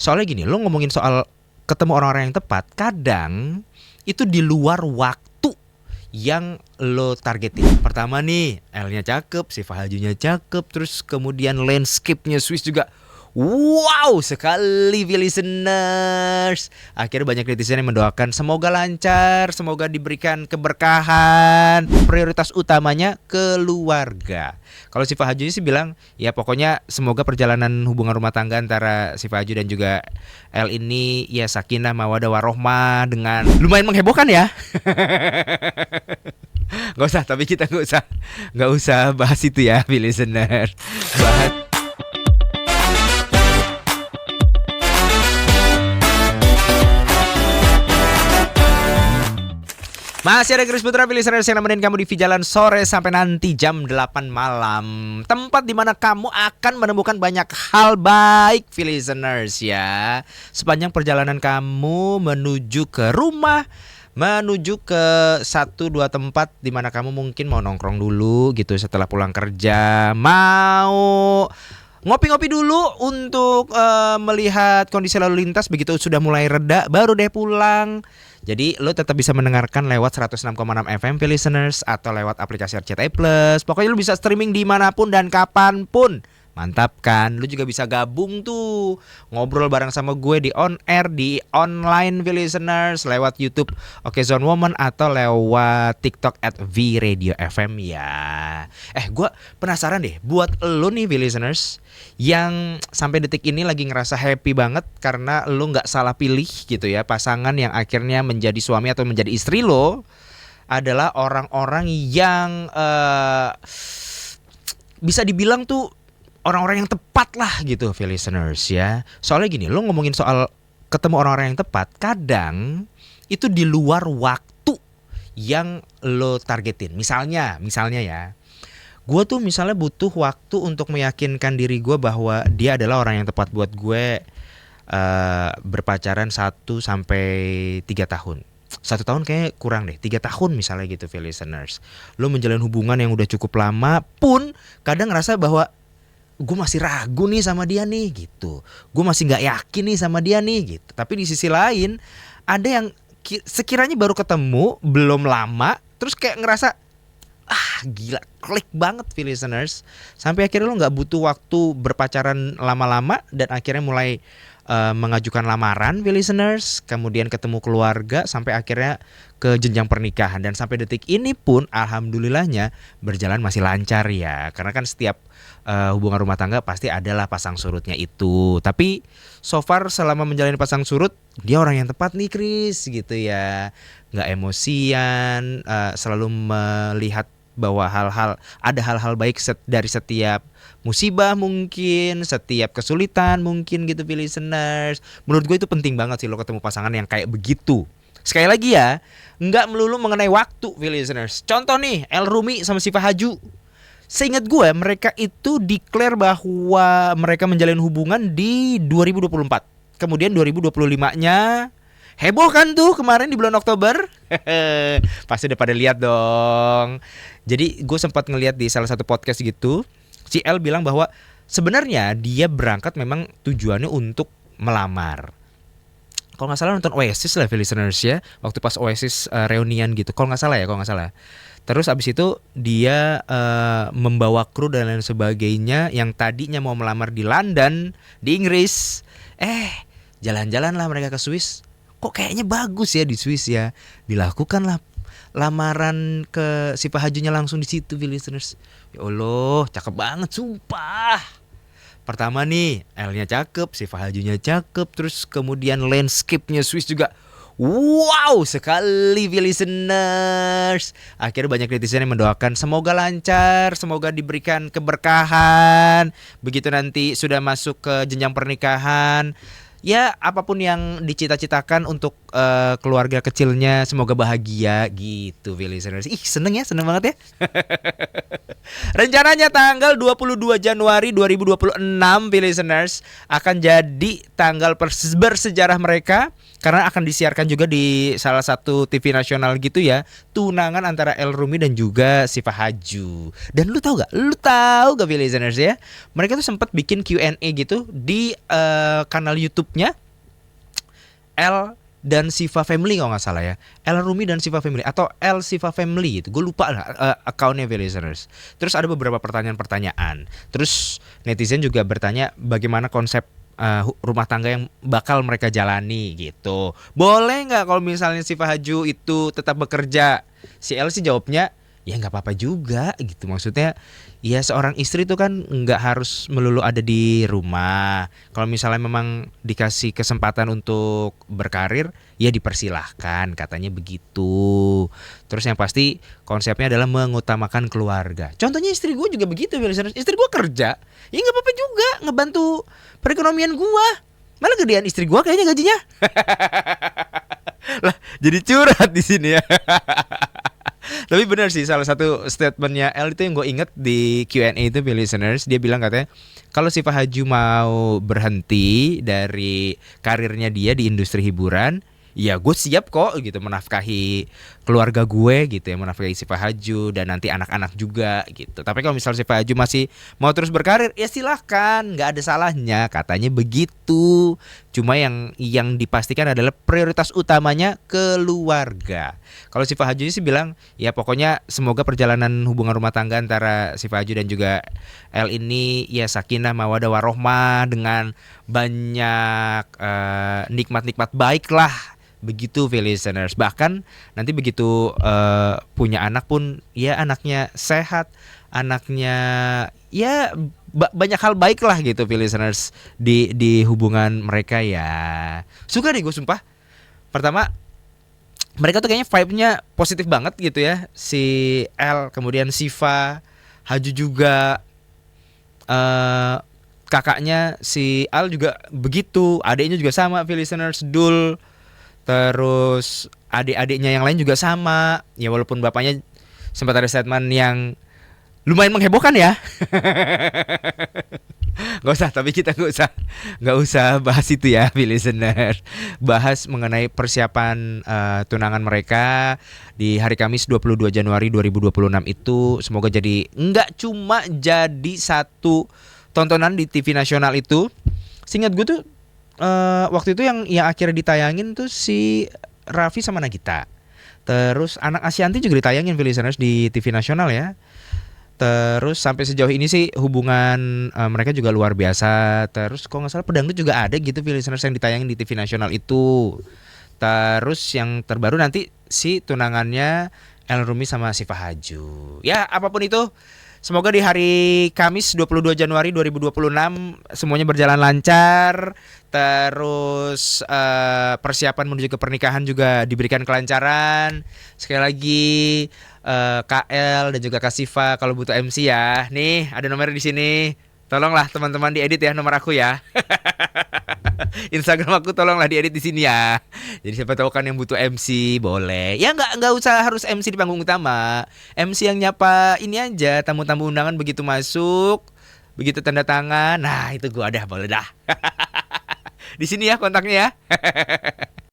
Soalnya gini, lo ngomongin soal ketemu orang-orang yang tepat, kadang itu di luar waktu yang lo targetin. Pertama nih, L-nya cakep, si Fahajunya cakep, terus kemudian landscape-nya Swiss juga. Wow sekali listeners. Akhirnya banyak netizen yang mendoakan semoga lancar, semoga diberikan keberkahan. Prioritas utamanya keluarga. Kalau si Fahaju sih bilang ya pokoknya semoga perjalanan hubungan rumah tangga antara si Fahaju dan juga L ini ya sakinah mawadah warohmah dengan lumayan menghebohkan ya. Nggak usah, tapi kita nggak usah bahas itu ya, listener. Bahas masih ada Chris Putra listeners yang nemenin kamu di Vijalan sore sampai nanti jam 8 malam. Tempat di mana kamu akan menemukan banyak hal baik listeners ya. Sepanjang perjalanan kamu menuju ke rumah, menuju ke satu dua tempat di mana kamu mungkin mau nongkrong dulu gitu setelah pulang kerja, mau ngopi-ngopi dulu untuk melihat kondisi lalu lintas. Begitu sudah mulai reda baru deh pulang. Jadi lo tetap bisa mendengarkan lewat 106,6 FM listeners atau lewat aplikasi RCTI Plus. Pokoknya lo bisa streaming dimanapun dan kapanpun. Mantap kan? Lu juga bisa gabung tuh ngobrol bareng sama gue di on air, di online listeners lewat YouTube Oke Zone Woman atau lewat TikTok @VRadioFM ya. Gue penasaran deh buat lu nih listeners yang sampai detik ini lagi ngerasa happy banget karena lu nggak salah pilih gitu ya pasangan yang akhirnya menjadi suami atau menjadi istri lo adalah orang-orang yang bisa dibilang tuh orang-orang yang tepat lah gitu listeners ya. Soalnya gini, lo ngomongin soal ketemu orang-orang yang tepat, kadang itu di luar waktu yang lo targetin. Misalnya ya, gue tuh misalnya butuh waktu untuk meyakinkan diri gue bahwa dia adalah orang yang tepat buat gue berpacaran 1-3 tahun. 1 tahun kayak kurang deh, 3 tahun misalnya gitu listeners. Lo menjalin hubungan yang udah cukup lama pun kadang ngerasa bahwa gue masih ragu nih sama dia nih gitu. Gue masih gak yakin nih sama dia nih gitu. Tapi di sisi lain ada yang sekiranya baru ketemu belum lama terus kayak ngerasa gila klik banget listeners. Sampai akhirnya lo gak butuh waktu berpacaran lama-lama dan akhirnya mulai mengajukan lamaran listeners, kemudian ketemu keluarga sampai akhirnya ke jenjang pernikahan. Dan sampai detik ini pun alhamdulillahnya berjalan masih lancar ya. Karena kan setiap hubungan rumah tangga pasti adalah pasang surutnya itu. Tapi so far selama menjalani pasang surut dia orang yang tepat nih Chris gitu ya. Gak emosian, selalu melihat bahwa ada hal-hal baik dari setiap musibah mungkin, setiap kesulitan mungkin gitu listeners. Menurut gue itu penting banget sih lo ketemu pasangan yang kayak begitu. Sekali lagi ya, nggak melulu mengenai waktu listeners. Contoh nih, El Rumi sama si Fahaju. Seingat gue mereka itu declare bahwa mereka menjalin hubungan di 2024. Kemudian 2025-nya heboh kan tuh kemarin di bulan Oktober. Pasti udah pada lihat dong. Jadi gue sempat ngeliat di salah satu podcast gitu, si L bilang bahwa sebenarnya dia berangkat memang tujuannya untuk melamar. Kalau nggak salah nonton Oasis lah listeners ya, waktu pas Oasis reunian gitu. Kalau nggak salah. Terus abis itu dia membawa kru dan lain sebagainya yang tadinya mau melamar di London, di Inggris. Jalan-jalan lah mereka ke Swiss. Kok kayaknya bagus ya di Swiss ya. Dilakukanlah lamaran ke si Fahajunya langsung di situ listeners. Ya Allah, cakep banget sumpah. Pertama nih, L-nya cakep, si Fahajunya cakep, terus kemudian landscape-nya Swiss juga. Wow sekali listeners. Akhirnya banyak netizen yang mendoakan semoga lancar, semoga diberikan keberkahan. Begitu nanti sudah masuk ke jenjang pernikahan, ya apapun yang dicita-citakan untuk keluarga kecilnya semoga bahagia gitu, listeners. Ih, seneng ya, seneng banget ya. Rencananya tanggal 22 Januari 2026, listeners, akan jadi tanggal bersejarah mereka karena akan disiarkan juga di salah satu TV nasional gitu ya, tunangan antara El Rumi dan juga Siva Haju. Dan lu tahu gak listeners ya, mereka tuh sempat bikin Q&A gitu di kanal YouTube-nya El dan Siva Family kalau nggak salah ya, El Rumi dan Siva Family atau El Siva Family gitu, gue lupa lah akunnya, listeners. Terus ada beberapa pertanyaan, terus netizen juga bertanya bagaimana konsep rumah tangga yang bakal mereka jalani gitu. Boleh nggak kalau misalnya Siva Haju itu tetap bekerja? Si El sih jawabnya ya nggak apa-apa juga gitu. Maksudnya ya seorang istri itu kan nggak harus melulu ada di rumah. Kalau misalnya memang dikasih kesempatan untuk berkarir, ya dipersilahkan, katanya begitu. Terus yang pasti konsepnya adalah mengutamakan keluarga. Contohnya istri gue juga begitu, istri gue kerja, ya nggak apa-apa juga ngebantu perekonomian gue. Malah gedean istri gue kayaknya gajinya. Lah, jadi curhat di sini ya. Tapi benar sih, salah satu statementnya El itu yang gue inget di Q&A itu, listeners. Dia bilang katanya kalau Siva Haju mau berhenti dari karirnya dia di industri hiburan, ya gue siap kok gitu menafkahi keluarga gue gitu ya, menafkahi Siva Haju dan nanti anak-anak juga gitu. Tapi kalau misalnya Siva Haju masih mau terus berkarir, ya silahkan, nggak ada salahnya, katanya begitu. Cuma yang dipastikan adalah prioritas utamanya keluarga. Kalau Siva Haju sih bilang ya pokoknya semoga perjalanan hubungan rumah tangga antara Siva Haju dan juga El ini ya sakinah mawaddah warohmah dengan banyak nikmat-nikmat baik lah. Begitu, listeners. Bahkan nanti begitu punya anak pun ya anaknya sehat, anaknya ya banyak hal baik lah gitu, listeners, di hubungan mereka ya. Suka deh gue sumpah. Pertama, mereka tuh kayaknya vibe-nya positif banget gitu ya. Si El, kemudian Siva Haju juga, kakaknya si Al juga begitu, adiknya juga sama, listeners, Dul. Terus adik-adiknya yang lain juga sama. Ya walaupun bapaknya sempat ada statement yang lumayan menghebohkan ya. Gak usah, tapi kita gak usah bahas itu ya, listener. Bahas mengenai persiapan tunangan mereka di hari Kamis 22 Januari 2026 itu. Semoga jadi nggak cuma jadi satu tontonan di TV nasional itu. Seingat gue tuh waktu itu yang akhirnya ditayangin tuh si Raffi sama Nagita. Terus anak Asyanti juga ditayangin, listeners, di TV nasional ya. Terus sampai sejauh ini sih hubungan mereka juga luar biasa. Terus kalau nggak salah pedangdut juga ada gitu, listeners, yang ditayangin di TV nasional itu. Terus yang terbaru nanti si tunangannya El Rumi sama Siva Haju. Ya apapun itu, semoga di hari Kamis 22 Januari 2026 semuanya berjalan lancar. Terus persiapan menuju ke pernikahan juga diberikan kelancaran. Sekali lagi KL dan juga Kak Siva kalau butuh MC ya, nih ada nomor di sini. Tolonglah teman-teman diedit ya nomor aku ya. Instagram aku tolonglah diedit di sini ya. Jadi siapa tahu kan yang butuh MC boleh. Ya nggak usah harus MC di panggung utama. MC yang nyapa ini aja, tamu-tamu undangan begitu masuk, begitu tanda tangan. Nah, itu gua boleh dah. Di sini ya kontaknya ya.